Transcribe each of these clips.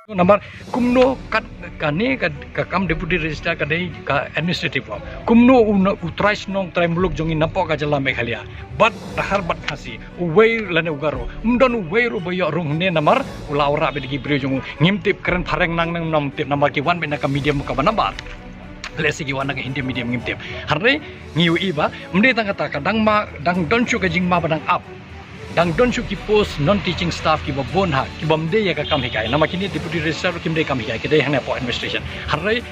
Nomor kumno kani ka kam deputy registrar kadai ka administrative form kumno utrais nong tremuluk jongi napok ka jala Meghalaya bat dahar bat khasi uwei lane ugaro uwei ru bayo rung ne namar ulaura bedigi brio jongu ngimtip keren thareng nang nam tip namar ki wan bena ka medium ka banabar lesi ki wan ka hindi medium ngimtip harre ngiu iba mde tang kata kadang ma dang donchu ka jing ma badang up dang donchu ki post non teaching staff ki babon ha ki bamde ya ka kam hikai nama kini deputy registrar kim de kam hikai ke de hane po administration harre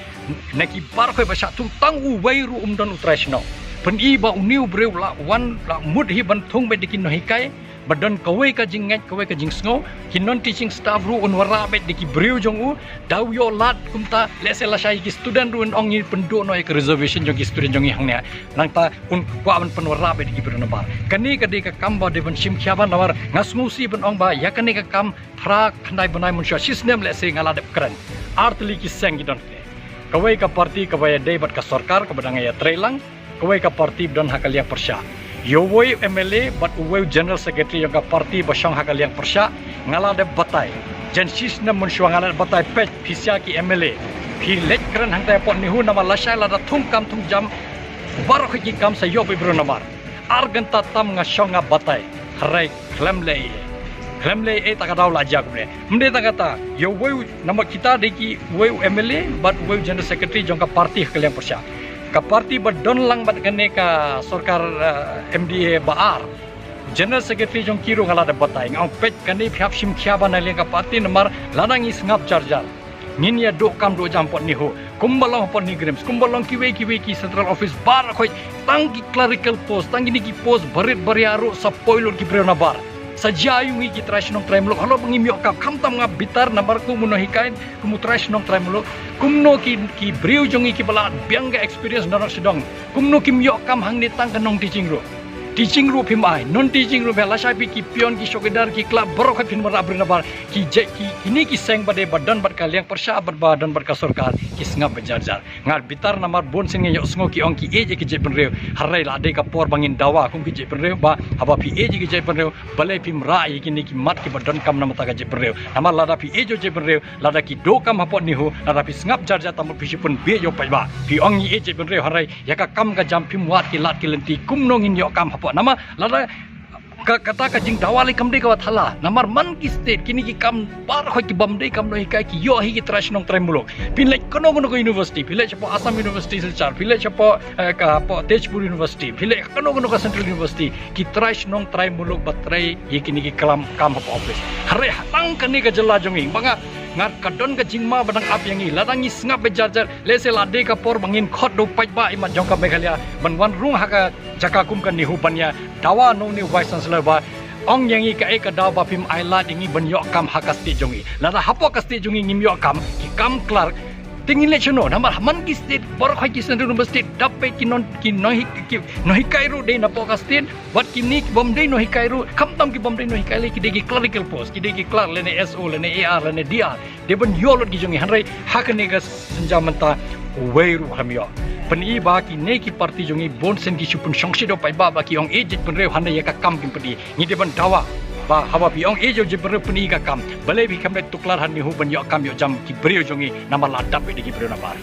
naki par khoi basha tung tang u wairu don utraisno pen i ba uniu breu la wan la mud hi ban thung be dikin no hikai badan kawai ka jingat kawai ka jingsngo ki non teaching staff ru on wara be diki breu jong u daw yo lat kumta lese la shai ki student ru ong ni pendu no ek reservation jong ki student jong hang ne nang ta un kwa ban pen wara be diki breu no bar kani ka de ka kam ba de ban sim khyaban nawar ngasmusi ban ong ba ya kani ka kam thra khandai banai mun sha system lese ngala de kran artli ki seng gi don kawai ka parti kawai de bat ka sarkar ka badang ya trelang kawai ka parti don hakaliang persya Yowoi MLA but uwei General Secretary yang ka parti basang hakaliang persya ngala de batai jen sisna munsyua ngala de batai pet pisya ki MLA pi lek kran hangtai pot nihu nama lasai lada thum kam thum jam bar ki kam sa yob ibro namar arganta tam nga shonga batai harai klemle e takadaw la jak bre mde takata yowoi nama kita deki uwei MLA but uwei General Secretary jong ka parti hakaliang persya ka parti badon lang bat kene ka sarkar MDA baar General Secretary jong kiro ngala de batai ngau pet kane phap sim khya banale ka parti namar lanang is ngap charjar ngin ya do kam do jam pot ni ho kumbalong pot ni grems kumbalong kiwe ki central office bar khoi tangi clerical post tangi ni ki post barit bariaru sa poilur ki prena bar sajayungi ki trashnong tremlok halo ngimyo ka khamtam nga bitar nambar ku munohikai kumu trashnong tremlok kumno ki briu jongi ki bala biangga experience narak sedong kumno ki myo kam hang ni tang kanong teaching ro phimai non teaching ro bela sapi ki pion ki sokidar ki club borok phin mara abrina bar ki je ki ini ki seng bade badan bar kaliang persya badan bar ka sarkar ki sngap bejarjar ngar bitar namar bon sing yo sngo ki ong ki eje ki je penreu harai la de ka por bangin dawa kum ki je penreu ba haba pi eje ki je penreu balai phim ra ki ni ki mat ki badan kam namata ka je penreu namar lada pi ejo je penreu lada ki do kam hapot ni ho lada pi sngap jarjar tamu pi pun be yo pai ba pi ong ni eje penreu harai ya ka kam ka jam phim wat ki lat ki lenti kum nongin yo kam nama lada kata ka jing dawali kam de ka thala namar man ki state kini ki kam par khoi ki bam de kam no hikai ki yo hi ki trashnong tremulok pinlek kono ko university pinlek chapo Assam University silchar pinlek chapo ka po Tejpur University pinlek kono ka Central University ki trashnong tremulok batrai hi kini ki kalam kam po office hare hatang kani ka jalla jongi banga ngat kadon ka jingma badang ap yangi ladangi sngap bejarjar lese lade ka por bangin khot do pajba imat jong ka Meghalaya banwan rung haka jakakum kan ni hubanya dawa no ni vice chancellor ba ong yangi ka ek daw ba phim aila dingi banyo kam hakasti jongi lada hapo kasti jongi ngimyo kam ki kam clerk tingin lechono namar man ki state bor khoi ki Central University dape ki nohi kairu de na po kastin wat ki nik bom de nohi kairu khamtam ki bom de nohi kaile ki degi clerical post ki degi clerk lene SO lene AR lene DR de ban yolot ki jongi hanrai hakne ga sanjamanta weiru hamyo pani ba ki ne ki parti jongi bon sen ki supun songsido pai ba ki ong ejit penreu hanai ya ka kam ki padi ni de ban dawa ba hawa pi ong ejo je penreu peni ka kam balai bi kam tuklar han ni hu ban yo kam yo jam ki breu jongi nama ladap de ki breu na bar